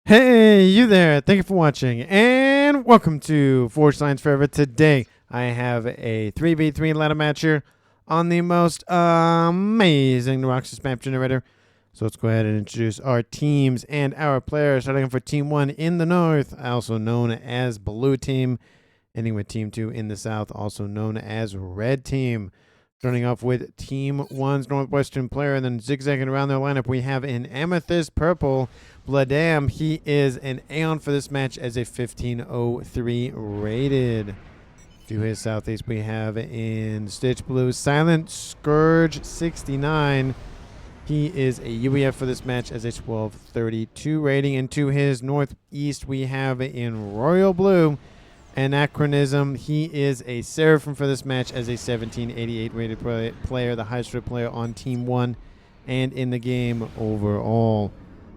Hey, you there. Thank you for watching, and welcome to Forged Lines Forever. Today, I have a 3v3 ladder match here on the most amazing Roxas map generator. So let's go ahead and introduce our teams and our players, starting for Team 1 in the north, also known as Blue Team, ending with Team 2 in the south, also known as Red Team. Starting off with Team 1's Northwestern player, and then zigzagging around their lineup, we have in Amethyst Purple, Bladam. He is an Aeon for this match as a 1503 rated. To his southeast, we have in Stitch Blue, Silent Scourge 69. He is a UEF for this match as a 1232 rating. And to his northeast, we have in Royal Blue, Anachronism. He is a Seraphim for this match as a 1788 rated player, the highest rated player on Team 1 and in the game overall.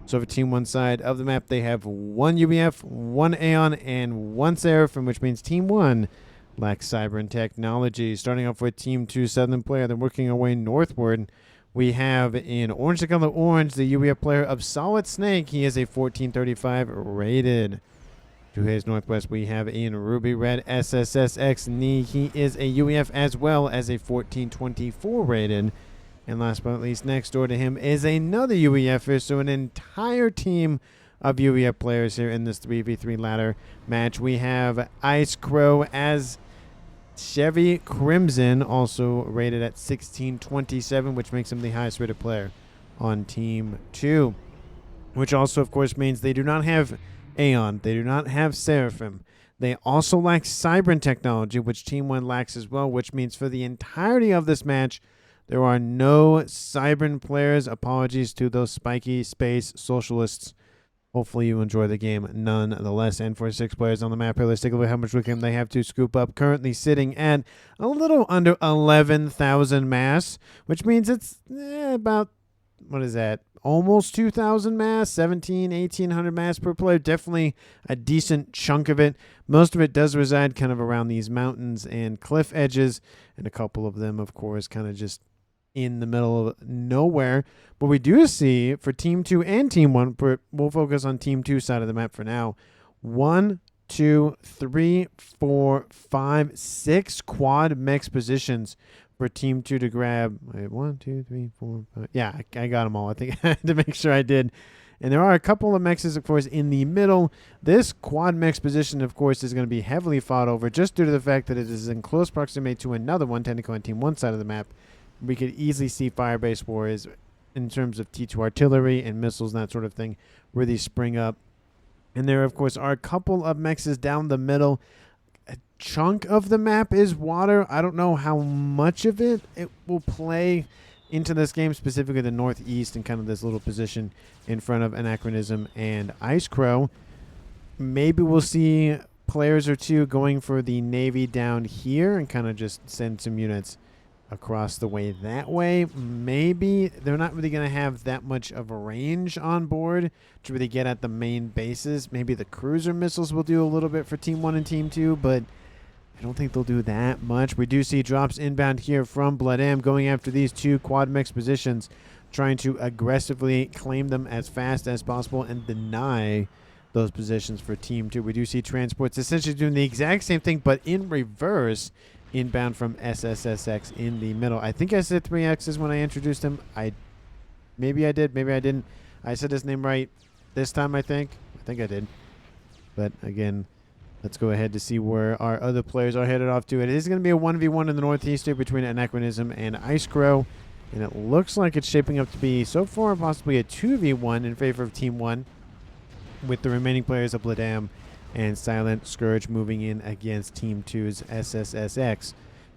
So for Team 1 side of the map, they have one UBF, one Aeon, and one Seraphim, which means Team 1 lacks cyber and technology. Starting off with Team 2 southern player, then working our way northward, we have in Orange the color orange, the UBF player of Solid Snake. He is a 1435 rated. To his northwest, we have in Ruby Red SSSX Knee. He is a UEF as well as a 1424 rated. And last but not least, next door to him is another UEFer. So an entire team of UEF players here in this 3v3 ladder match. We have Ice Crow as Chevy Crimson, also rated at 1627, which makes him the highest rated player on Team 2. Which also, of course, means they do not have Aeon. They do not have Seraphim. They also lack Cybern technology, which Team 1 lacks as well, which means for the entirety of this match, there are no Cybern players. Apologies to those spiky space socialists. Hopefully you enjoy the game nonetheless. And for 6 players on the map here, let's take a look at how much Wickham they have to scoop up. Currently sitting at a little under 11,000 mass, which means it's about, what is that? Almost 2,000 mass, 1,800 mass per player. Definitely a decent chunk of it. Most of it does reside kind of around these mountains and cliff edges, and a couple of them, of course, kind of just in the middle of nowhere. But we do see for Team 2 and Team 1, we'll focus on Team 2 side of the map for now. 1, 2, 3, 4, 5, 6 quad mix positions for Team 2 to grab. Wait, 1, 2, 3, 4, 5. Yeah, I got them all. I think I had to make sure I did. And there are a couple of mixes, of course, in the middle. This quad mix position, of course, is going to be heavily fought over just due to the fact that it is in close proximity to another one, technically on Team 1 side of the map. We could easily see fire-based wars in terms of T2 artillery and missiles and that sort of thing really spring up. And there, of course, are a couple of mixes down the middle. A chunk of the map is water. I don't know how much of it will play into this game, specifically the northeast and kind of this little position in front of Anachronism and Ice Crow. Maybe we'll see players or two going for the Navy down here and kind of just send some units across the way that way. Maybe they're not really going to have that much of a range on board to really get at the main bases. Maybe the cruiser missiles will do a little bit for Team 1 and Team 2, but I don't think they'll do that much. We do see drops inbound here from Bladam going after these 2 quad mix positions, trying to aggressively claim them as fast as possible and deny those positions for Team 2. We do see transports essentially doing the exact same thing, but in reverse, inbound from SSSX in the middle. I think I said 3X's when I introduced him. Maybe I did, maybe I didn't. I said his name right this time, I think. I think I did. But again, let's go ahead to see where our other players are headed off to. It is going to be a 1v1 in the northeast here between Anachronism and Ice Crow. And it looks like it's shaping up to be, so far, possibly a 2v1 in favor of Team 1, with the remaining players of Bladam and Silent Scourge moving in against Team 2's SSSX.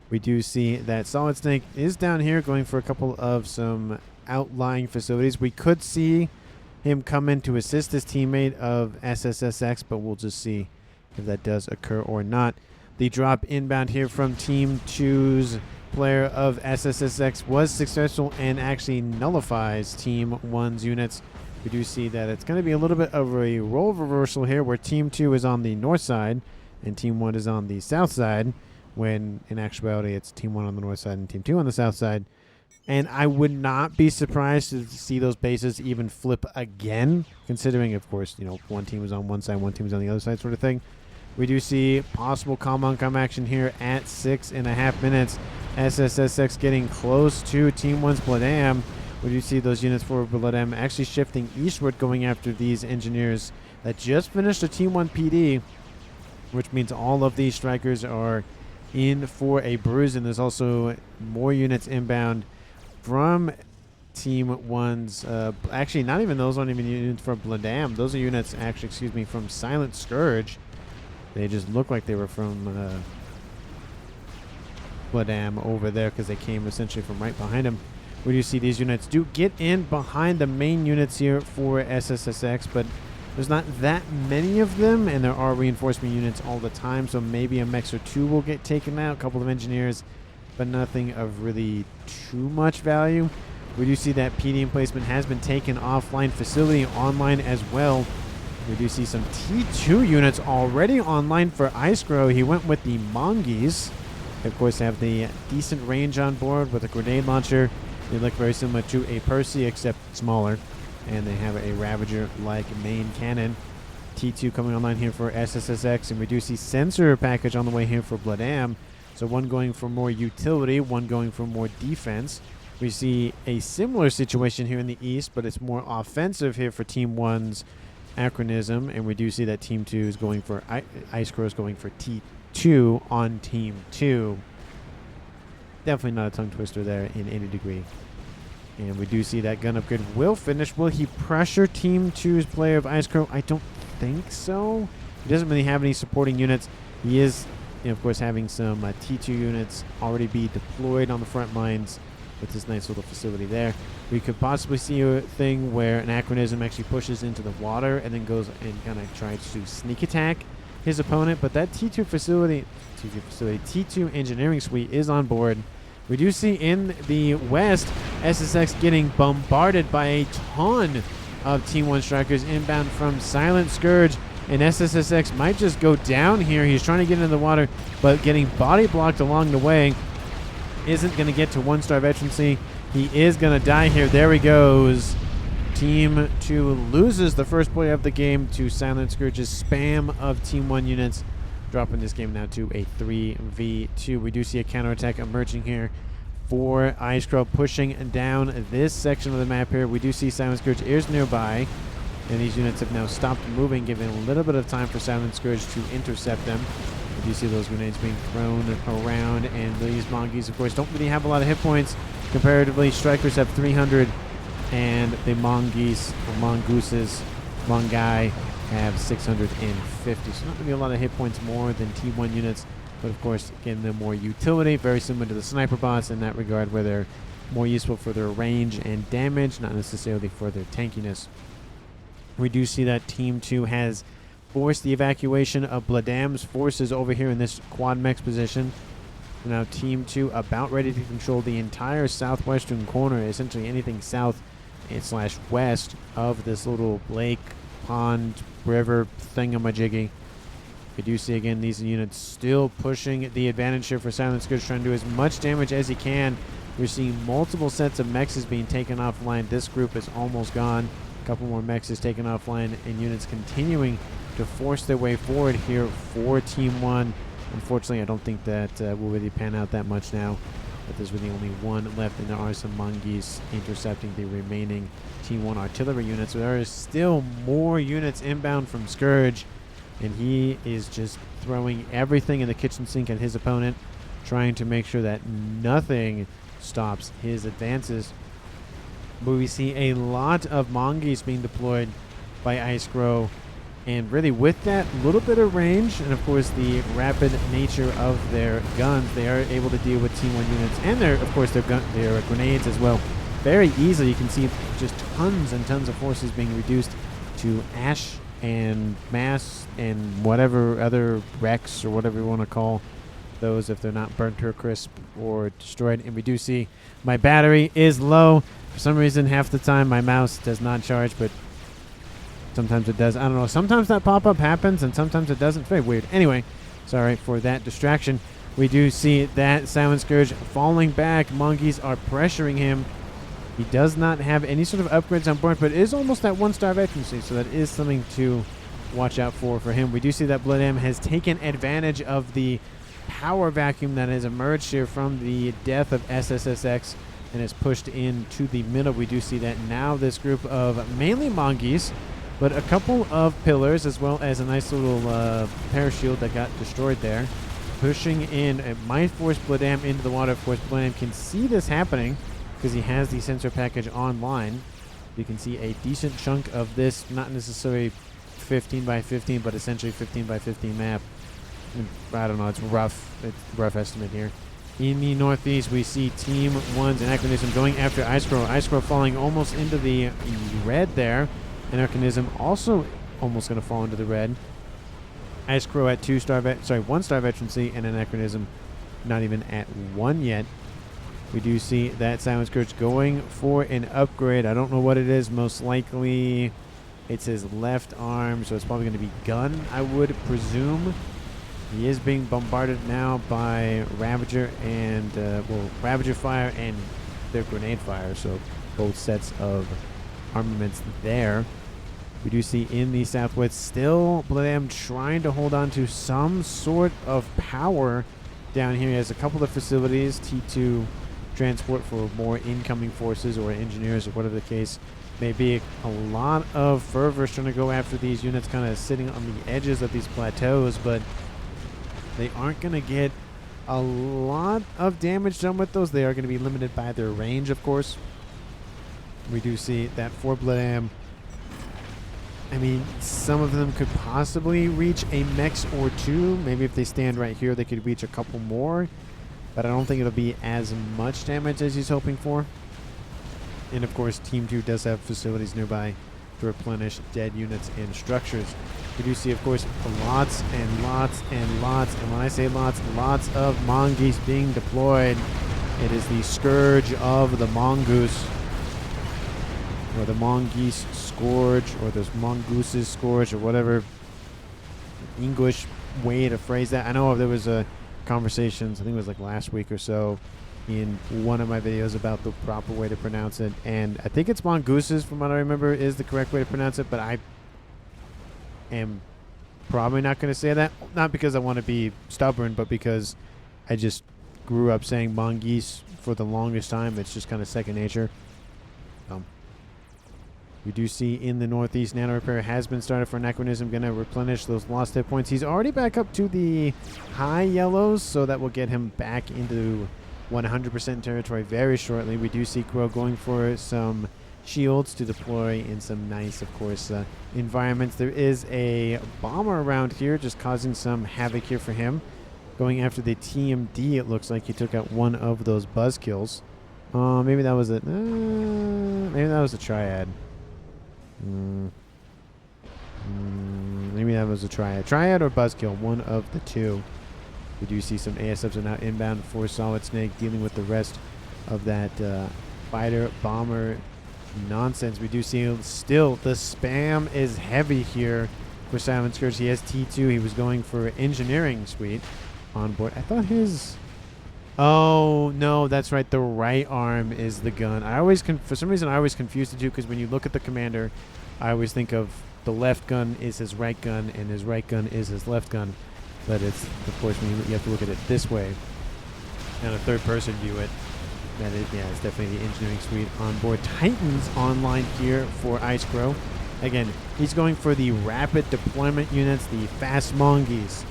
We do see that Solid Snake is down here going for a couple of some outlying facilities. We could see him come in to assist his teammate of SSSX, but we'll just see if that does occur or not. The drop inbound here from Team 2's player of SSSX was successful and actually nullifies Team 1's units. We do see that it's going to be a little bit of a role reversal here, where Team 2 is on the north side and Team 1 is on the south side, when in actuality it's Team 1 on the north side and Team 2 on the south side. And I would not be surprised to see those bases even flip again, considering, of course, one team was on one side, one team was on the other side sort of thing. We do see possible come action here at 6.5 minutes. SSSX getting close to Team 1's Bladam. We do see those units for Bladam actually shifting eastward, going after these engineers that just finished a Team 1 PD, which means all of these strikers are in for a bruise, and there's also more units inbound from Team 1's, actually not even those aren't even units from Bladam. Those are units actually, from Silent Scourge. They just look like they were from Bladam over there because they came essentially from right behind him. We do see these units do get in behind the main units here for SSSX, but there's not that many of them, and there are reinforcement units all the time, so maybe a mech or two will get taken out, a couple of engineers, but nothing of really too much value. We do see that PD emplacement has been taken offline, facility online as well. We do see some T2 units already online for Icegro. He went with the Mongees. They, of course, have the decent range on board with a grenade launcher. They look very similar to a Percy, except smaller. And they have a Ravager-like main cannon. T2 coming online here for SSSX. And we do see sensor package on the way here for Bladam. So one going for more utility, one going for more defense. We see a similar situation here in the east, but it's more offensive here for Team 1's Acronism. And we do see that Team 2 is going for Icecrow is going for T2 on Team 2. Definitely not a tongue twister there in any degree. And we do see that gun upgrade will finish. Will he pressure Team 2's player of Icecrow? I don't think so. He doesn't really have any supporting units. He is, of course, having some T2 units already be deployed on the front lines with this nice little facility there. We could possibly see a thing where an Acronism actually pushes into the water and then goes and kind of tries to sneak attack his opponent. But that T2 engineering suite is on board. We do see in the west, SSX getting bombarded by a ton of Team 1 strikers inbound from Silent Scourge, and SSSX might just go down here. He's trying to get into the water, but getting body blocked along the way. Isn't going to get to 1-star veterancy. He is going to die here. There he goes. Team 2 loses the first play of the game to Silent Scourge's spam of Team 1 units, dropping this game now to a 3v2. We do see a counterattack emerging here for Icecrow, pushing down this section of the map here. We do see Silent Scourge is nearby, and these units have now stopped moving, giving a little bit of time for Silent Scourge to intercept them. We do see those grenades being thrown around, and these Mongees, of course, don't really have a lot of hit points. Comparatively, Strikers have 300, and the Mongees, or Mongooses, Mongai, have 650. So not really a lot of hit points more than Team 1 units, but of course, getting them more utility, very similar to the sniper bots in that regard, where they're more useful for their range and damage, not necessarily for their tankiness. We do see that Team 2 has forced the evacuation of Bladam's forces over here in this quad mech position. So now Team 2 about ready to control the entire southwestern corner, essentially anything south / west of this little lake, pond, river thingamajiggy. We do see again these units still pushing the advantage here for Silent Scourge, trying to do as much damage as he can. We're seeing multiple sets of mechs being taken offline. This group is almost gone. A couple more mechs is taken offline, and units continuing to force their way forward here for Team 1. Unfortunately, I don't think that will really pan out that much now, but there's really only one left, and there are some Mongees intercepting the remaining Team 1 artillery units. So there is still more units inbound from Scourge, and he is just throwing everything in the kitchen sink at his opponent, trying to make sure that nothing stops his advances. But we see a lot of Mongees being deployed by Icecrow, and really with that little bit of range and of course the rapid nature of their guns, they are able to deal with Team 1 units and their grenades as well very easily. You can see just tons and tons of forces being reduced to ash and mass and whatever other wrecks or whatever you want to call those if they're not burnt to a crisp or destroyed. And we do see my battery is low. For some reason, half the time my mouse does not charge, but sometimes it does. I don't know. Sometimes that pop-up happens, and sometimes it doesn't. Very weird. Anyway, sorry for that distraction. We do see that Silent Scourge falling back. Mongoose are pressuring him. He does not have any sort of upgrades on board, but is almost at 1-star veterancy, so that is something to watch out for him. We do see that Blood M has taken advantage of the power vacuum that has emerged here from the death of SSSX and is pushed into the middle. We do see that now this group of mainly Mongoose, but a couple of pillars as well as a nice little parashield that got destroyed there, pushing in. It might force Blood M into the water. Of course, Blood M can see this happening because he has the sensor package online. You can see a decent chunk of this, not necessarily 15 by 15, but essentially 15 by 15 map. I don't know, it's rough. It's a rough estimate here. In the northeast, we see Team 1's Anachronism going after Ice Crow. Ice Crow falling almost into the red there. Anachronism also almost going to fall into the red. Ice Crow at 1-star veterancy, and Anachronism not even at 1 yet. We do see that Silent Scourge going for an upgrade. I don't know what it is. Most likely it's his left arm, so it's probably going to be gun, I would presume. He is being bombarded now by Ravager and, Ravager fire and their grenade fire, so both sets of armaments there. We do see in the southwest still Blood M trying to hold on to some sort of power down here. He has a couple of facilities, T2 transport for more incoming forces or engineers or whatever the case may be. A lot of fervor trying to go after these units kind of sitting on the edges of these plateaus, but they aren't going to get a lot of damage done with those. They are going to be limited by their range, of course. We do see that for Blood M, I mean, some of them could possibly reach a mech or two. Maybe if they stand right here, they could reach a couple more. But I don't think it'll be as much damage as he's hoping for. And of course, Team 2 does have facilities nearby to replenish dead units and structures. We do see, of course, lots and lots and lots. And when I say lots, lots of Mongoose being deployed. It is the Scourge of the Mongoose. Or the Mongoose Scourge, or the Mongoose's Scourge, or whatever English way to phrase that. I know there was a conversations, I think it was like last week or so, in one of my videos about the proper way to pronounce it, and I think it's Mongoose's, from what I remember, is the correct way to pronounce it, but I am probably not going to say that, not because I want to be stubborn, but because I just grew up saying Mongoose for the longest time. It's just kind of second nature. We do see in the northeast, Nano Repair has been started for Anachronism, going to replenish those lost hit points. He's already back up to the high yellows, so that will get him back into 100% territory very shortly. We do see Crow going for some shields to deploy in some nice, of course, environments. There is a bomber around here just causing some havoc here for him. Going after the TMD, it looks like he took out one of those buzz kills. Maybe that was a triad. Maybe that was a triad. Triad or buzzkill, one of the two. We do see some ASFs are now inbound for Solid Snake, dealing with the rest of that fighter bomber nonsense. We do see still the spam is heavy here for Silent Scourge. He has T2. He was going for engineering suite on board. I thought his... Oh, no, that's right. The right arm is the gun. I always, for some reason, I always confuse the two, because when you look at the commander, I always think of the left gun is his right gun and his right gun is his left gun. But it's, of course, when you have to look at it this way and a third-person view it, that is, yeah, it's definitely the engineering suite on board. Titans online here for Ice Crow. Again, he's going for the rapid deployment units, the fast Mongoose,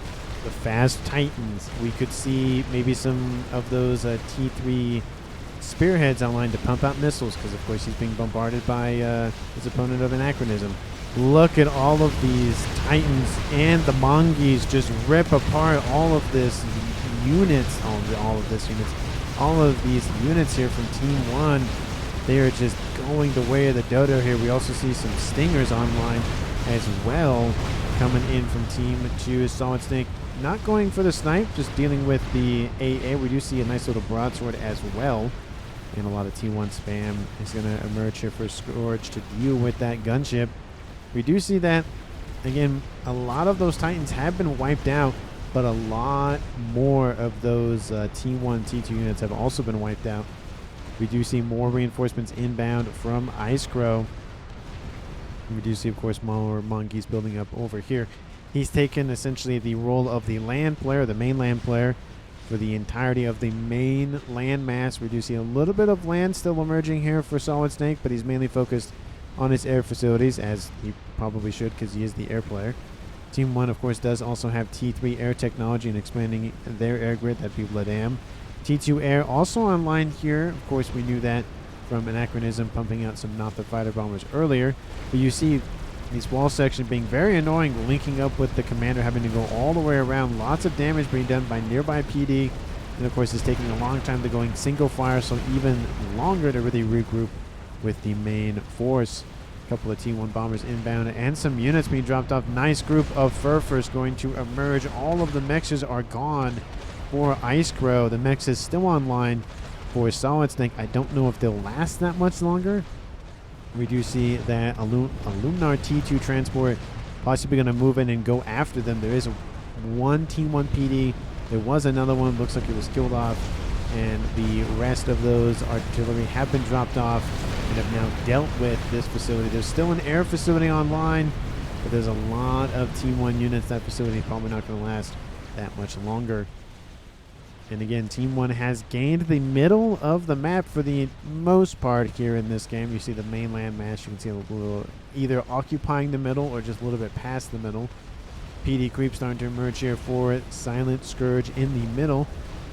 the fast Titans. We could see maybe some of those T3 spearheads online to pump out missiles, because of course he's being bombarded by his opponent of Anachronism. Look at all of these Titans, and the Mongoose just rip apart all of this units, all of these units here from Team 1. They are just going the way of the dodo here. We also see some Stingers online as well coming in from Team 2. Solid Snake not going for the snipe, just dealing with the AA. We do see a nice little broadsword as well. And a lot of T1 spam is going to emerge here for Scourge to deal with that gunship. We do see that, again, a lot of those Titans have been wiped out. but a lot more of those T1, T2 units have also been wiped out. We do see more reinforcements inbound from Ice Crow. We do see, of course, more monkeys building up over here. He's taken essentially the role of the land player, the main land player, for the entirety of the main land mass. We do see a little bit of land still emerging here for Solid Snake, but he's mainly focused on his air facilities, as he probably should because he is the air player. Team 1, of course, does also have T3 air technology and expanding their air grid. That'd be Vladam. T2 air also online here. Of course, we knew that from Anachronism pumping out some Not the Fighter bombers earlier. But you see these wall sections being very annoying, linking up with the commander having to go all the way around. Lots of damage being done by nearby PD. And, of course, it's taking a long time to going single fire, so even longer to really regroup with the main force. A couple of T1 bombers inbound and some units being dropped off. Nice group of Furfurs going to emerge. All of the mexes are gone for Ice Crow. The mex is still online for Solid Snake. I don't know if they'll last that much longer. We do see that Illuminar T2 transport possibly going to move in and go after them. There is one T1 PD. There was another one. Looks like it was killed off. And the rest of those artillery have been dropped off and have now dealt with this facility. There's still an air facility online, but there's a lot of T1 units. That facility is probably not going to last that much longer. And again, Team 1 has gained the middle of the map for the most part here in this game. You see the mainland mass. You can see a little either occupying the middle or just a little bit past the middle. PD creep starting to emerge here for Silent Scourge in the middle.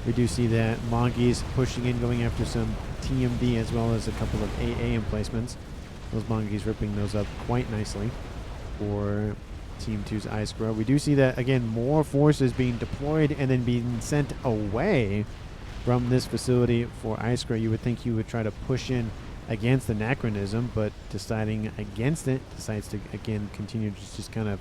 We do see that monkeys pushing in, going after some TMD as well as a couple of AA emplacements. Those monkeys ripping those up quite nicely for Team 2's Ice Crow. We do see that, again, more forces being deployed and then being sent away from this facility for Ice Crow. You would think you would try to push in against Anachronism, but deciding against it, decides to, again, continue to just kind of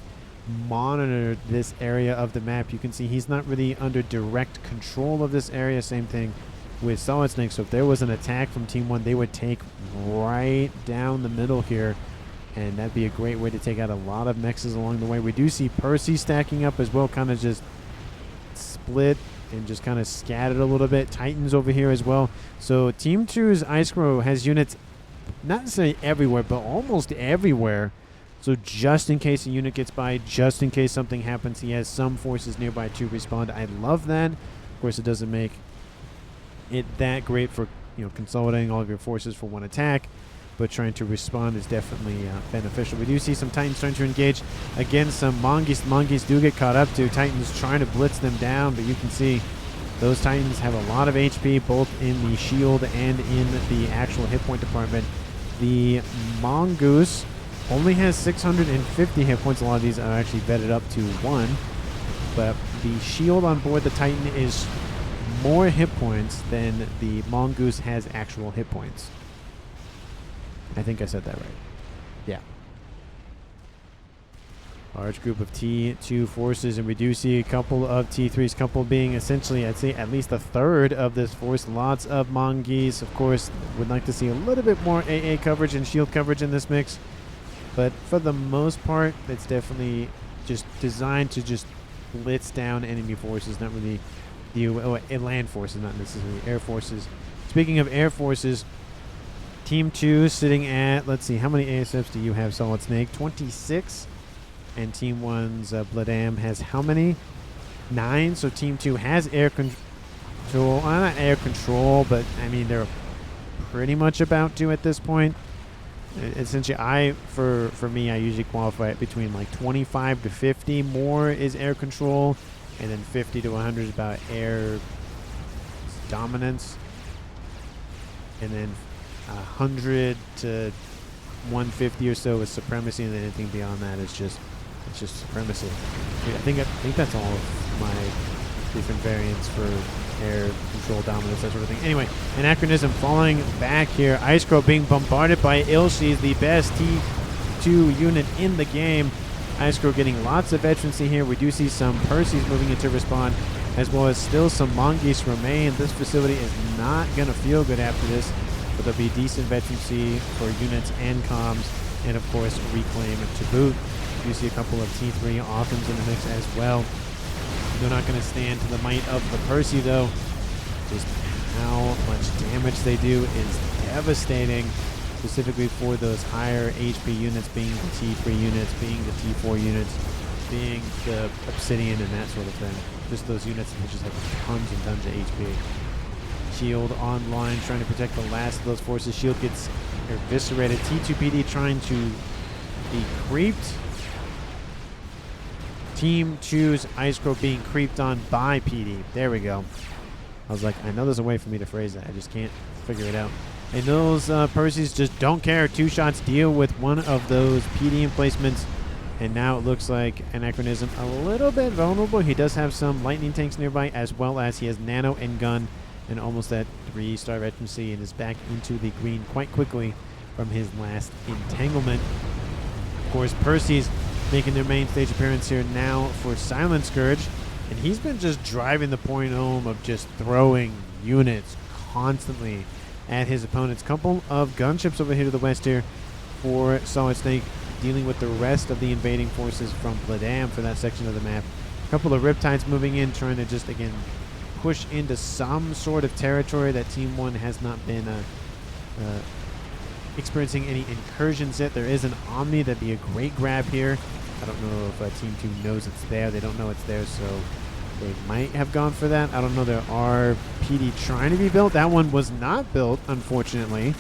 monitor this area of the map. You can see he's not really under direct control of this area. Same thing with Solid Snake. So if there was an attack from Team 1, they would take right down the middle here, and that'd be a great way to take out a lot of mexes along the way. We do see Percy stacking up as well, kind of just split and just kind of scattered a little bit. Titans over here as well. So Team 2's Ice Crow has units not necessarily everywhere, but almost everywhere. So just in case a unit gets by, just in case something happens, he has some forces nearby to respond. I love that. Of course, it doesn't make it that great for, you know, consolidating all of your forces for one attack, but trying to respond is definitely beneficial. We do see some Titans starting to engage against some monkeys. Monkeys do get caught up to Titans trying to blitz them down, but you can see those Titans have a lot of HP, both in the shield and in the actual hit point department. The Mongoose only has 650 hit points. A lot of these are actually vetted up to 1. But the shield on board the Titan is more hit points than the Mongoose has actual hit points. I think I said that right. Yeah. Large group of T2 forces, and we do see a couple of T3s, couple being essentially, I'd say, at least a third of this force. Lots of monkeys. Of course, would like to see a little bit more AA coverage and shield coverage in this mix. But for the most part, it's definitely just designed to just blitz down enemy forces, not really the land forces, not necessarily air forces. Speaking of air forces, Team 2 sitting at, let's see, how many ASFs do you have, Solid Snake? 26. And Team 1's Vladam has how many? 9. So Team 2 has air control. Not air control, but I mean, they're pretty much about to at this point. Essentially, for me, I usually qualify it between like 25 to 50. More is air control, and then 50 to 100 is about air dominance, and then 100 to 150 or so is supremacy, and then anything beyond that is just supremacy. I think that's all of my different variants for air control, dominance, that sort of thing. Anyway, Anachronism falling back here. Ice Crow being bombarded by Ilshi, the best T2 unit in the game. Ice Crow getting lots of veterancy here. We do see some Percys moving into respawn, as well as still some Mongoose remain. This facility is not going to feel good after this, but there'll be decent veterancy for units and comms, and of course, reclaim to boot. You see a couple of T3 Authams in the mix as well. They're not going to stand to the might of the Percy, though. Just how much damage they do is devastating, specifically for those higher HP units, being the T3 units, being the T4 units, being the Obsidian and that sort of thing. Just those units that just have tons and tons of HP. Shield online, trying to protect the last of those forces. Shield gets eviscerated. T2PD trying to be creeped. Team 2's Ice Crow being creeped on by PD. There we go. I was like, I know there's a way for me to phrase that. I just can't figure it out. And those Percys just don't care. 2 shots deal with one of those PD emplacements. And now it looks like Anachronism a little bit vulnerable. He does have some lightning tanks nearby, as well as he has nano and gun and almost at 3-star veterancy, and is back into the green quite quickly from his last entanglement. Of course, Percy's making their main stage appearance here now for Silent Scourge, and he's been just driving the point home of just throwing units constantly at his opponents. Couple of gunships over here to the west here for Solid Snake, dealing with the rest of the invading forces from Bladam for that section of the map. A couple of Riptides moving in, trying to just, again, push into some sort of territory that Team 1 has not been experiencing any incursions yet. There is an Omni that'd be a great grab here. I don't know if Team 2 knows it's there. They don't know it's there, so they might have gone for that. I don't know. There are PD trying to be built. That one was not built, unfortunately.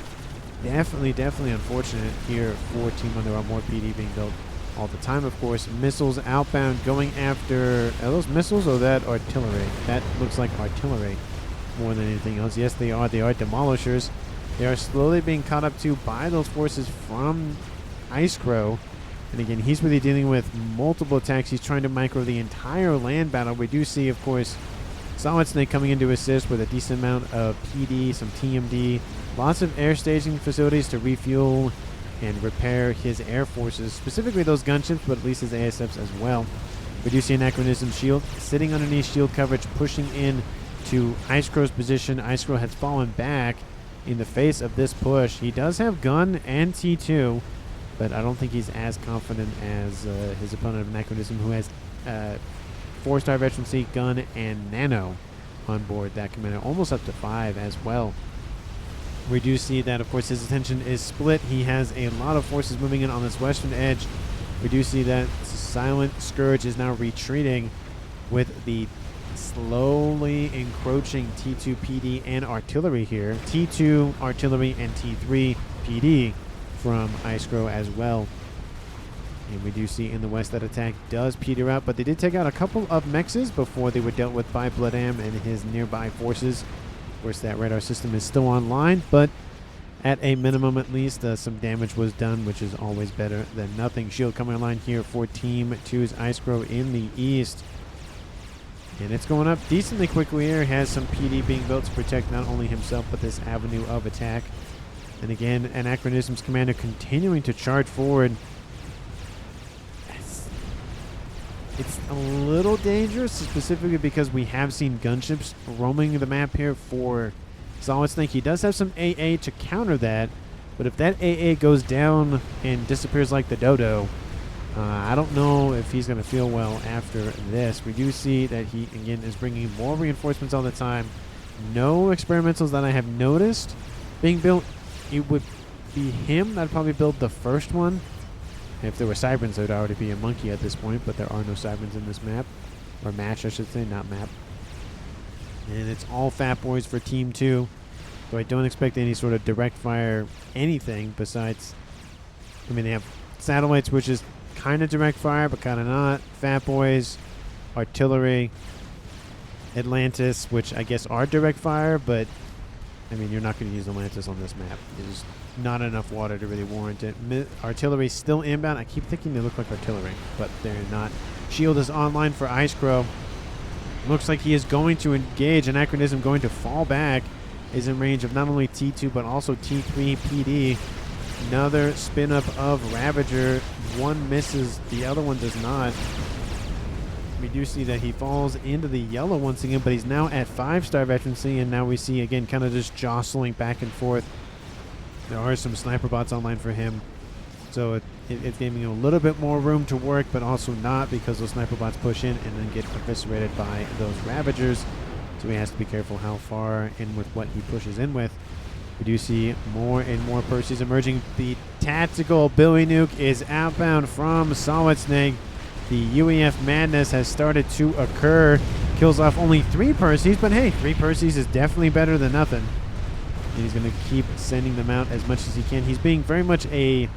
Definitely unfortunate here for Team 1. There are more PD being built all the time, of course. Missiles outbound going after... Are those missiles or that artillery? That looks like artillery more than anything else. Yes, they are. They are demolishers. They are slowly being caught up to by those forces from Ice Crow. And again, he's really dealing with multiple attacks. He's trying to micro the entire land battle. We do see, of course, Solid Snake coming in to assist with a decent amount of PD, some TMD, lots of air staging facilities to refuel and repair his air forces, specifically those gunships, but at least his ASFs as well. We do see Anachronism shield sitting underneath shield coverage, pushing in to Ice Crow's position. Ice Crow has fallen back in the face of this push. He does have gun and T2, but I don't think he's as confident as his opponent of Anachronism, who has 4-star veterancy, gun, and nano on board. That commander almost up to 5 as well. We do see that, of course, his attention is split. He has a lot of forces moving in on this western edge. We do see that Silent Scourge is now retreating with the slowly encroaching T2 PD and artillery here. T2 artillery and T3 PD from Ice Crow as well. And we do see in the west that attack does peter out, but they did take out a couple of mexes before they were dealt with by Bladam and his nearby forces. Of course, that radar system is still online, but at a minimum, at least, some damage was done, which is always better than nothing. Shield coming online here for Team 2's Ice Crow in the east. And it's going up decently quickly here. Has some PD being built to protect not only himself, but this avenue of attack. And again, Anachronism's commander continuing to charge forward. It's a little dangerous, specifically because we have seen gunships roaming the map here for Solid Snake. He does have some AA to counter that, but if that AA goes down and disappears like the dodo, I don't know if he's going to feel well after this. We do see that he, again, is bringing more reinforcements all the time. No experimentals that I have noticed being built. It would be him that'd probably build the first one. If there were Cyberns, there would already be a monkey at this point, but there are no Cyberns in this map. Or match, I should say, not map. And it's all Fat Boys for Team 2. So I don't expect any sort of direct fire anything besides... I mean, they have satellites, which is kind of direct fire, but kind of not. Fat Boys, artillery, Atlantis, which I guess are direct fire, but... I mean, you're not going to use Atlantis on this map. There's not enough water to really warrant it. Artillery still inbound. I keep thinking they look like artillery, but they're not. Shield is online for Ice Crow. Looks like he is going to engage. Anachronism going to fall back. Is in range of not only T2, but also T3 PD. Another spin up of Ravager. One misses. The other one does not. We do see that he falls into the yellow once again, but he's now at 5-star veterancy, and now we see, again, kind of just jostling back and forth. There are some sniper bots online for him. So it's giving him a little bit more room to work, but also not, because those sniper bots push in and then get eviscerated by those Ravagers. So he has to be careful how far in with what he pushes in with. We do see more and more Percies emerging. The tactical Billy Nuke is outbound from Solid Snake. The UEF madness has started to occur. Kills off only 3 Percies, but hey, 3 Percies is definitely better than nothing. And he's going to keep sending them out as much as he can. He's being very much a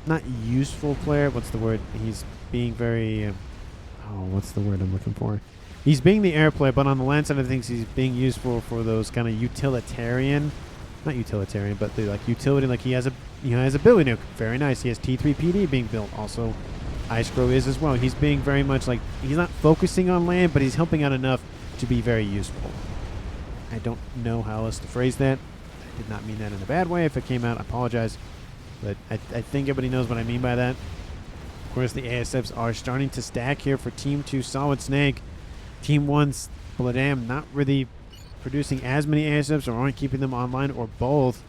not useful player. What's the word? He's being very what's the word I'm looking for? He's being the air player, but on the land side of things, he's being useful for those kind of utilitarian, not utilitarian, but the like utility. Like he has a Billy Nuke, very nice. He has T3 PD being built. Also, Ice Crow is as well. He's being very much like, he's not focusing on land, but he's helping out enough to be very useful. I don't know how else to phrase that. I did not mean that in a bad way. If it came out, I apologize. But I think everybody knows what I mean by that. Of course, the ASFs are starting to stack here for Team 2 Solid Snake. Team 1's Bladam not really producing as many ASFs, or aren't keeping them online, or both.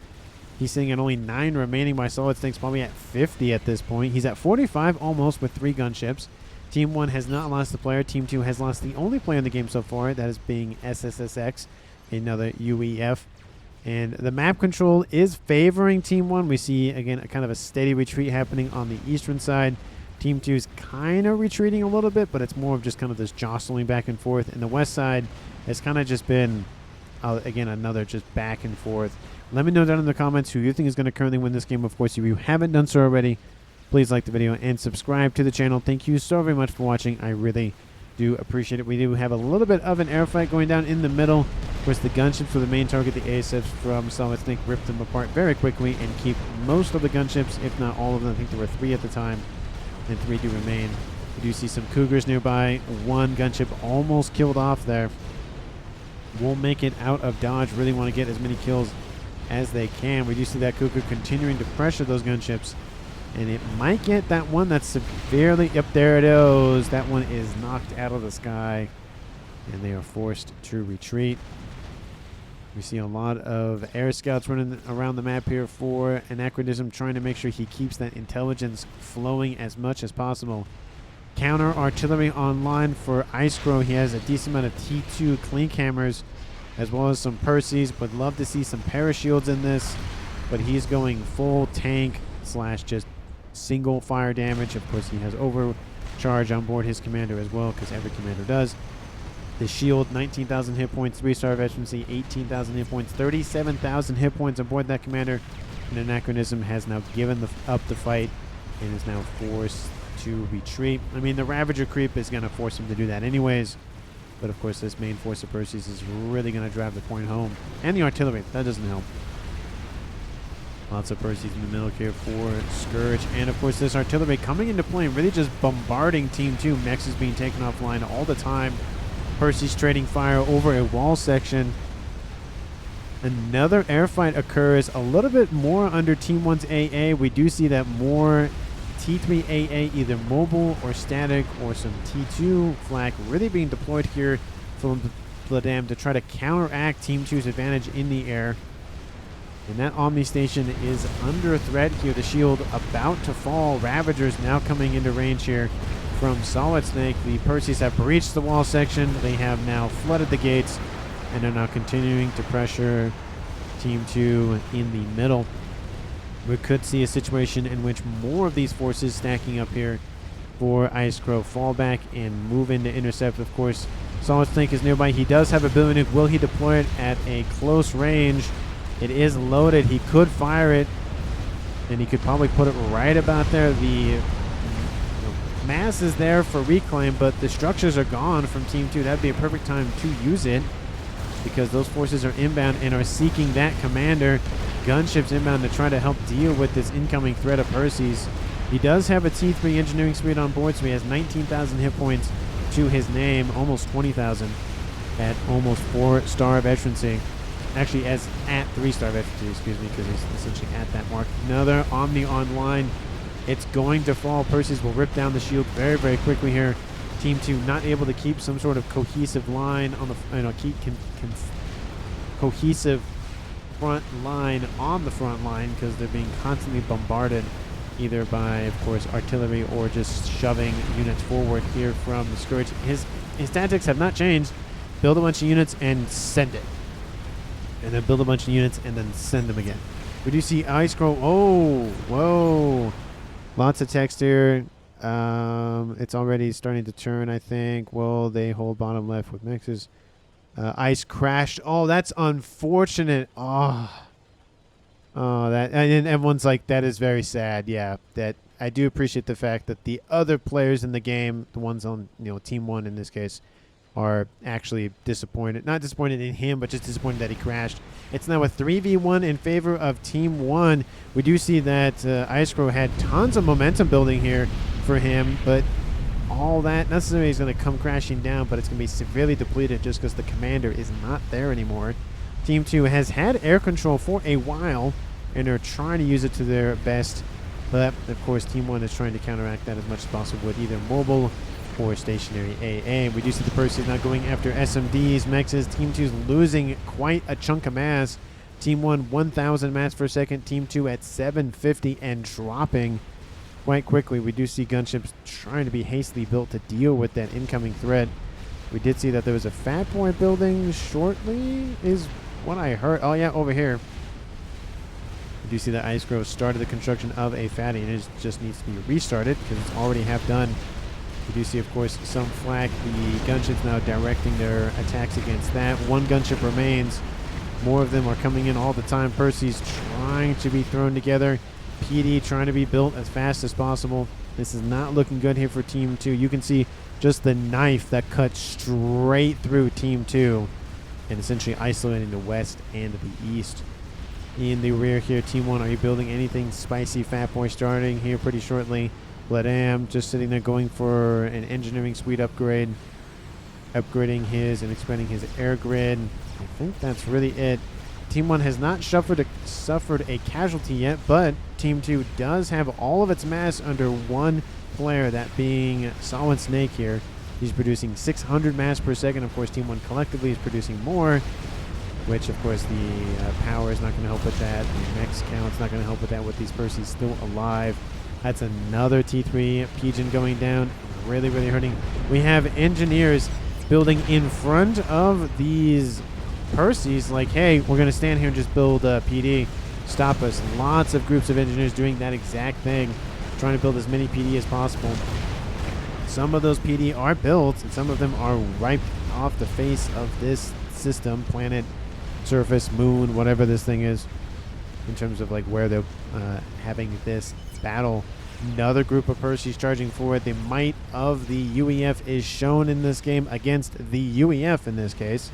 He's sitting at only 9 remaining, by Solid Snake's probably at 50 at this point. He's at 45 almost with 3 gunships. Team 1 has not lost a player. Team 2 has lost the only player in the game so far, that is being SSSX, another UEF. And the map control is favoring Team 1. We see, again, a kind of a steady retreat happening on the eastern side. Team 2 is kind of retreating a little bit, but it's more of just kind of this jostling back and forth. And the west side has kind of just been, again, another just back and forth. Let me know down in the comments who you think is going to currently win this game. Of course, if you haven't done so already, please like the video and subscribe to the channel. Thank you so very much for watching. I really do appreciate it. We do have a little bit of an air fight going down in the middle. Of course, the gunships were the main target. The ASFs from Solid Snake ripped them apart very quickly and keep most of the gunships, if not all of them. I think there were 3 at the time, and 3 do remain. We do see some Cougars nearby. 1 gunship almost killed off there. Won't make it out of dodge. Really want to get as many kills as they can. We do see that Cougar continuing to pressure those gunships, and it might get that one that's severely, yep, there it is. That one is knocked out of the sky, and they are forced to retreat. We see a lot of air scouts running around the map here for Anachronism, trying to make sure he keeps that intelligence flowing as much as possible. Counter artillery online for Ice Crow. He has a decent amount of T2 clink hammers, as well as some Percies. Would love to see some parashields in this, but he's going full tank / just single fire damage. Of course, he has overcharge on board his commander as well, because every commander does. The shield, 19,000 hit points, 3-star veterancy, 18,000 hit points, 37,000 hit points on board that commander. And Anachronism has now given up the fight and is now forced to retreat. I mean, the Ravager creep is going to force him to do that anyways. But of course, this main force of Percies is really going to drive the point home. And the artillery, that doesn't help. Lots of Percies in the middle here for Scourge. And of course, this artillery coming into play, really just bombarding Team 2. Mechs is being taken offline all the time. Percy's trading fire over a wall section. Another air fight occurs a little bit more under Team 1's AA. We do see that more T3 AA, either mobile or static, or some T2 flak really being deployed here from Bladam to try to counteract Team 2's advantage in the air. And that Omni Station is under threat here. The shield about to fall. Ravagers now coming into range here from Solid Snake. The Percies have breached the wall section. They have now flooded the gates, and are now continuing to pressure Team 2 in the middle. We could see a situation in which more of these forces stacking up here for Ice Crow fall back and move in to intercept. Of course, Solid Snake is nearby. He does have a Billy Nuke. Will he deploy it at a close range? It is loaded. He could fire it, and he could probably put it right about there. The mass is there for reclaim, but the structures are gone from Team 2. That'd be a perfect time to use it, because those forces are inbound and are seeking that commander. Gunships inbound to try to help deal with this incoming threat of Percy's. He does have a T3 engineering speed on board, so he has 19,000 hit points to his name, almost 20,000 at almost 4-star veterancy. Actually, as at 3-star veterancy, excuse me, because he's essentially at that mark. Another Omni online. It's going to fall. Percy's will rip down the shield very, very quickly here. Team 2 not able to keep some sort of cohesive line on the, cohesive front line on the front line, because they're being constantly bombarded either by, of course, artillery or just shoving units forward here from the Scourge. His tactics have not changed. Build a bunch of units and send it. And then build a bunch of units and then send them again. We do see Ice Crow. Oh, whoa. Lots of text here. It's already starting to turn, I think. Will they hold bottom left with mixes? Ice crashed. Oh, that's unfortunate. Oh, that, and everyone's like, that is very sad. Yeah, that I do appreciate the fact that the other players in the game, the ones on, Team 1 in this case, are actually disappointed. Not disappointed in him, but just disappointed that he crashed. It's now a 3v1 in favor of Team 1. We do see that Ice Crow had tons of momentum building here for him, but all that necessarily is going to come crashing down, but it's going to be severely depleted just because the commander is not there anymore. Team 2 has had air control for a while, and they're trying to use it to their best, but of course Team 1 is trying to counteract that as much as possible with either mobile or stationary AA. We do see the Perseus now going after SMDs, mexes. Team 2 is losing quite a chunk of mass. Team 1, 1,000 mass per second. Team 2 at 750 and dropping quite quickly. We do see gunships trying to be hastily built to deal with that incoming threat. We did see that there was a Fat Boy building shortly, is what I heard. Oh, yeah, over here. We do see that Ice Crow started the construction of a Fatty, and it just needs to be restarted because it's already half done. We do see, of course, some flak. The gunships now directing their attacks against that. One gunship remains. More of them are coming in all the time. Percy's trying to be thrown together. PD trying to be built as fast as possible. This is not looking good here for Team 2. You can see just the knife that cuts straight through Team 2 and essentially isolating the west and the east. In the rear here, Team 1, are you building anything spicy? Fat Boy starting here pretty shortly. Bladam just sitting there going for an engineering suite upgrade, upgrading his and expanding his air grid. I think that's really it. Team 1 has not suffered a casualty yet, but Team 2 does have all of its mass under one player, that being Solid Snake here. He's producing 600 mass per second. Of course, Team 1 collectively is producing more, which, of course, the power is not going to help with that. The max count's not going to help with that with these Percy's still alive. That's another T3 Pigeon going down. Really, really hurting. We have engineers building in front of these Percy's like, hey, we're going to stand here and just build PD. Stop us. Lots of groups of engineers doing that exact thing, trying to build as many PD as possible. Some of those PD are built, and some of them are wiped off the face of this system, planet, surface, moon, whatever this thing is, in terms of like where they're having this battle. Another group of Percy's charging forward. The might of the UEF is shown in this game against the UEF in this case.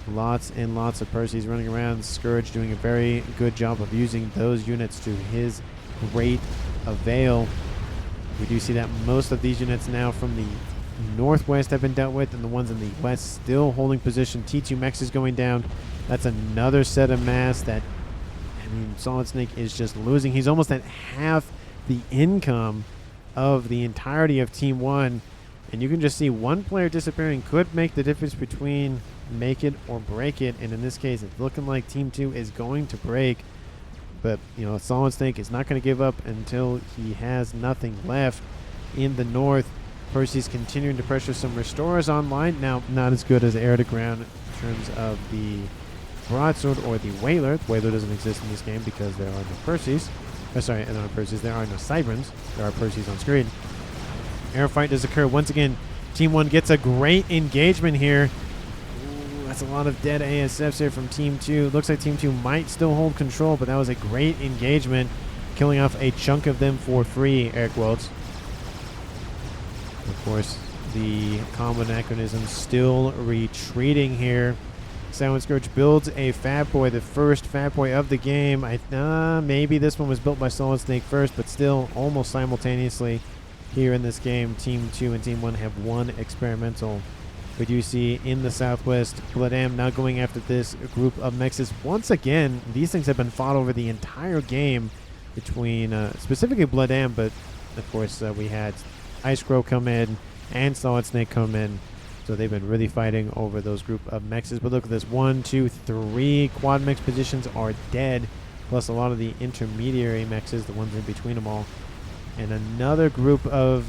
Lots and lots of Percy's running around. Scourge doing a very good job of using those units to his great avail. We do see that most of these units now from the northwest have been dealt with, and the ones in the west still holding position. T2 Mex is going down. That's another set of mass that, I mean, Solid Snake is just losing. He's almost at half the income of the entirety of Team 1. And you can just see one player disappearing could make the difference between make it or break it. And in this case, it's looking like Team 2 is going to break. But, Solid Snake is not going to give up until he has nothing left. In the north, Percy's continuing to pressure some restorers online. Now, not as good as air to ground in terms of the broadsword or the whaler. The whaler doesn't exist in this game because there are no Percy's. Sorry, there are Percy's. There are no Cyberns. There are Percy's on screen. Air fight does occur. Once again, Team 1 gets a great engagement here. Ooh, that's a lot of dead ASFs here from Team 2. Looks like Team 2 might still hold control, but that was a great engagement, killing off a chunk of them for free, air quotes. Of course, the combo anachronism still retreating here. Silent Scourge builds a Fat Boy, the first Fat Boy of the game. Maybe this one was built by Solid Snake first, but still almost simultaneously here in this game. Team 2 and Team 1 have one experimental. We do see in the southwest, Bladam now going after this group of mexes. Once again, these things have been fought over the entire game between specifically Bladam, but of course we had Ice Crow come in and Solid Snake come in. So they've been really fighting over those group of mexes. But look at this. 1, 2, 3 quad mex positions are dead. plus a lot of the intermediary mexes, the ones in between them all. And another group of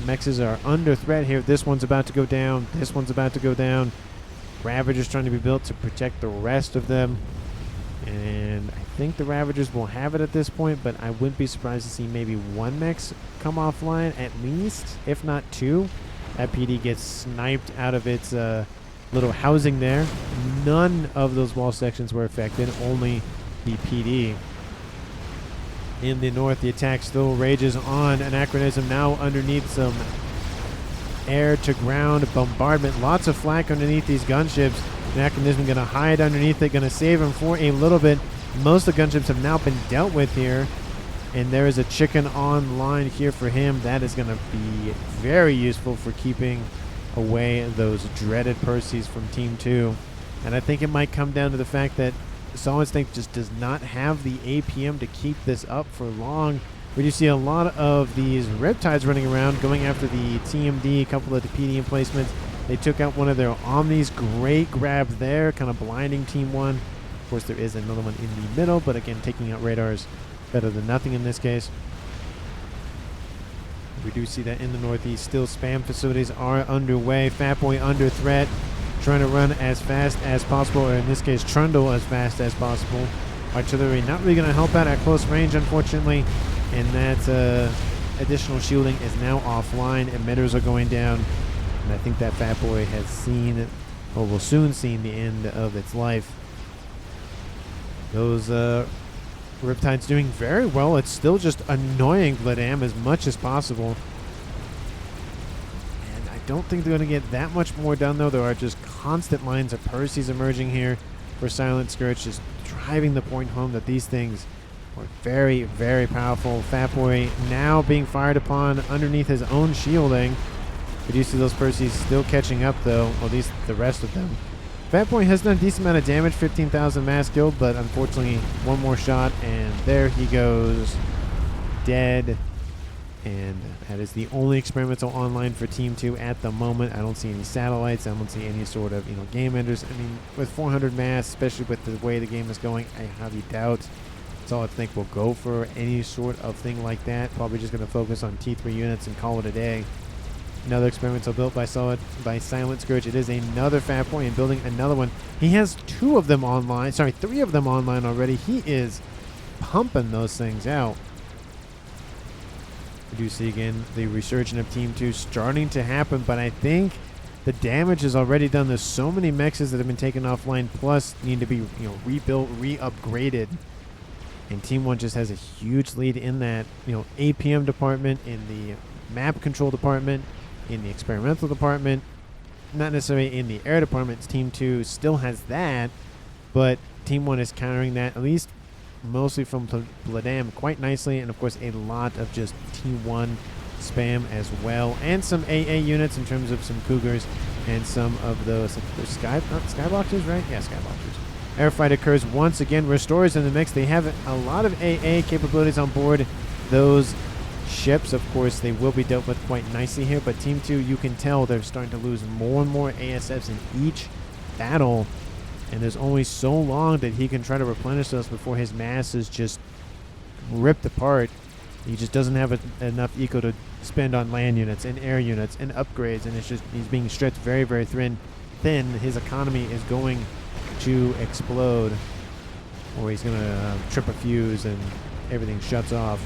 mexes are under threat here. This one's about to go down. This one's about to go down. Ravagers trying to be built to protect the rest of them. And I think the Ravagers will have it at this point, but I wouldn't be surprised to see maybe one mech come offline at least, if not two. That PD gets sniped out of its little housing there. None of those wall sections were affected, only the PD. In the north, the attack still rages on. Anachronism now underneath some air-to-ground bombardment. Lots of flak underneath these gunships. Anachronism going to hide underneath it, going to save him for a little bit. Most of the gunships have now been dealt with here. And there is a chicken online here for him. That is going to be very useful for keeping away those dreaded Perseus from Team 2. And I think it might come down to the fact that Solid Snake just does not have the APM to keep this up for long. We do see a lot of these Riptides running around, going after the TMD, a couple of the PD emplacements. They took out one of their Omnis. Great grab there, kind of blinding Team 1. Of course, there is another one in the middle, but again, taking out radars better than nothing in this case. We do see that in the northeast, still spam facilities are underway. Fatboy under threat, trying to run as fast as possible, or in this case, trundle as fast as possible. Artillery not really going to help out at close range, unfortunately, and that additional shielding is now offline. Emitters are going down, and I think that Fatboy has seen, or will soon see, the end of its life. Those Riptide's doing very well. It's still just annoying Vladam as much as possible. And I don't think they're going to get that much more done, though. There are just constant lines of Perseus emerging here for Silent Scourge, just driving the point home that these things are very, very powerful. Fatboy now being fired upon underneath his own shielding. We do see those Perseus still catching up, though, or at least the rest of them. Fatboy has done a decent amount of damage, 15,000 mass killed, but unfortunately one more shot, and there he goes, dead. And that is the only experimental online for Team 2 at the moment. I don't see any satellites. I don't see any sort of game enders. I mean, with 400 mass, especially with the way the game is going, I highly doubt Solid Snake will go for any sort of thing like that. Probably just going to focus on T3 units and call it a day. Another experimental built by Silent Scourge. It is another Fatboy and building another one. He has three of them online already. He is pumping those things out. We do see again the resurgence of Team 2 starting to happen, but I think the damage is already done. There's so many mexes that have been taken offline, plus need to be rebuilt, re-upgraded. And Team 1 just has a huge lead in that APM department, in the map control department, in the experimental department, not necessarily in the air department. Team 2 still has that, but Team 1 is countering that, at least mostly from Vladam, quite nicely, and of course a lot of just T1 spam as well, and some AA units in terms of some Cougars and some of those Skyboxers, right? Yeah, Skyboxers. Airfight occurs once again. Restorers in the mix. They have a lot of AA capabilities on board. Those ships, of course, they will be dealt with quite nicely here, but Team 2, you can tell they're starting to lose more and more ASFs in each battle, and there's only so long that he can try to replenish those before his mass is just ripped apart. He just doesn't have enough eco to spend on land units and air units and upgrades, and it's just he's being stretched very, very thin. His economy is going to explode, or he's going to trip a fuse and everything shuts off.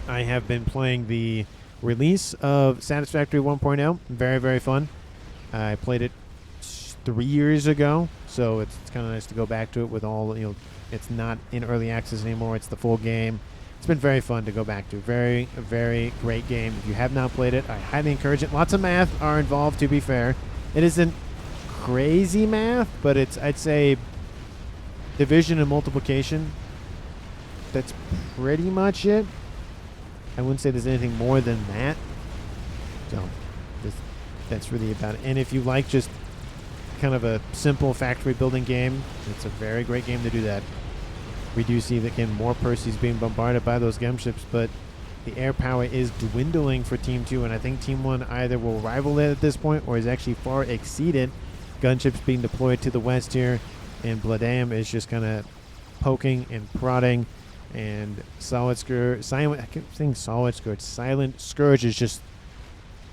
I have been playing the release of Satisfactory 1.0. Very, very fun. I played it 3 years ago, so it's kind of nice to go back to it with all, it's not in early access anymore. It's the full game. It's been very fun to go back to. Very, very great game. If you have not played it, I highly encourage it. Lots of math are involved, to be fair. It isn't crazy math, but it's, I'd say, division and multiplication. That's pretty much it. I wouldn't say there's anything more than that. So that's really about it. And if you like just kind of a simple factory building game, it's a very great game to do that. We do see that, again, more Perseus being bombarded by those gunships, but the air power is dwindling for Team 2, and I think Team 1 either will rival it at this point or is actually far exceeded. Gunships being deployed to the west here, and Vladam is just kind of poking and prodding, and Silent Scourge, Silent Scourge is just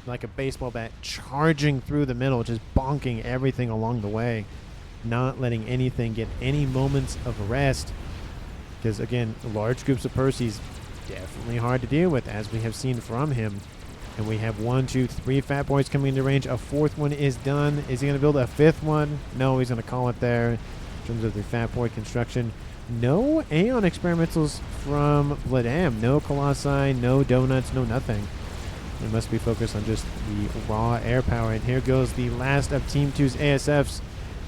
like a baseball bat charging through the middle, just bonking everything along the way, not letting anything get any moments of rest. Because again, large groups of Percy's definitely hard to deal with, as we have seen from him. And we have 1, 2, 3 Fat Boys coming into range. A fourth one is done. Is he going to build a fifth one? No, he's going to call it there. In terms of the Fat Boy construction, no Aeon experimentals from Vladam. No Colossi, no donuts, no nothing. They must be focused on just the raw air power. And here goes the last of Team 2's ASFs.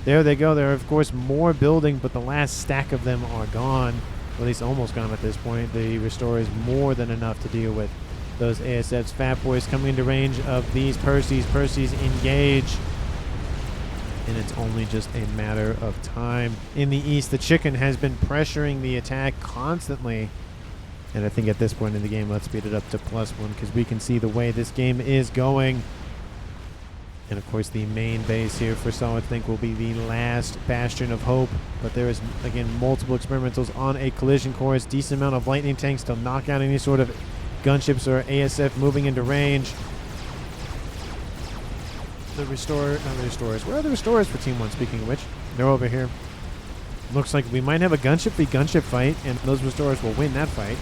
There they go. There are, of course, more building, but the last stack of them are gone. Or at least almost gone at this point. The Restore is more than enough to deal with those ASFs. Fat Boys coming into range of these Percys. Percys engage. And it's only just a matter of time. In the east, the Chicken has been pressuring the attack constantly. And I think at this point in the game, let's speed it up to +1, because we can see the way this game is going. And of course, the main base here for Solid Think will be the last bastion of hope. But there is, again, multiple experimentals on a collision course. Decent amount of lightning tanks to knock out any sort of gunships or ASF moving into range. The Restore, not the Restorers. Where are the Restorers for Team 1, speaking of which? They're over here. Looks like we might have a gunship v gunship fight, and those Restorers will win that fight.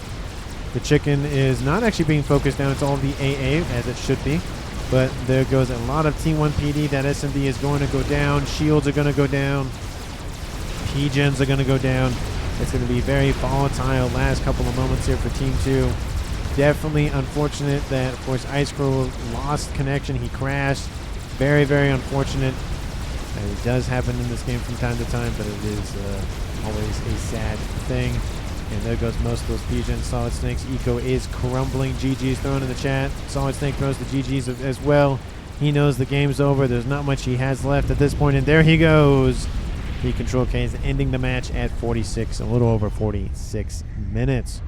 The Chicken is not actually being focused down. It's all the AA, as it should be. But there goes a lot of Team 1 PD. That SMD is going to go down. Shields are going to go down. P-gens are going to go down. It's going to be very volatile last couple of moments here for Team 2. Definitely unfortunate that, of course, Ice Crow lost connection. He crashed. Very, very unfortunate. It does happen in this game from time to time, but it is always a sad thing. And there goes most of those P-gens. Solid Snake's eco is crumbling. GG's thrown in the chat. Solid Snake throws the GG's as well. He knows the game's over. There's not much he has left at this point, and there he goes. The Control K is ending the match at 46, a little over 46 minutes.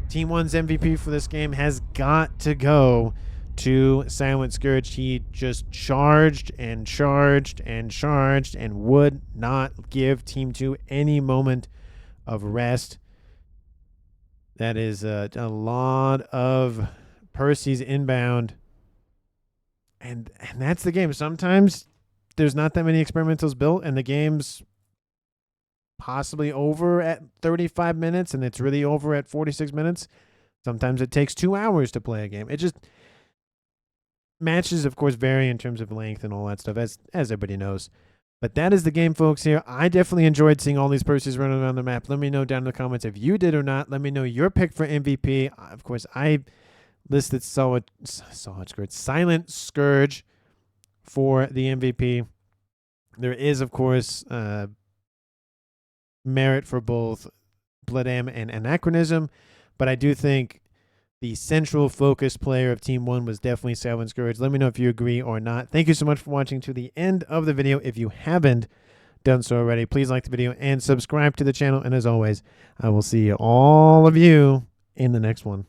Team 1's MVP for this game has got to go to Silent Scourge. He just charged and charged and charged and would not give Team 2 any moment of rest. That is a lot of Percy's inbound. And that's the game. Sometimes there's not that many experimentals built, and the game's possibly over at 35 minutes, and it's really over at 46 minutes. Sometimes it takes 2 hours to play a game. It just... Matches, of course, vary in terms of length and all that stuff, as everybody knows. But that is the game, folks, here. I definitely enjoyed seeing all these Percys running around the map. Let me know down in the comments if you did or not. Let me know your pick for MVP. Of course, I listed Silent Scourge for the MVP. There is, of course, merit for both Vladam and Anachronism, but I do think the central focus player of Team 1 was definitely Silent Scourge. Let me know if you agree or not. Thank you so much for watching to the end of the video. If you haven't done so already, please like the video and subscribe to the channel. And as always, I will see all of you in the next one.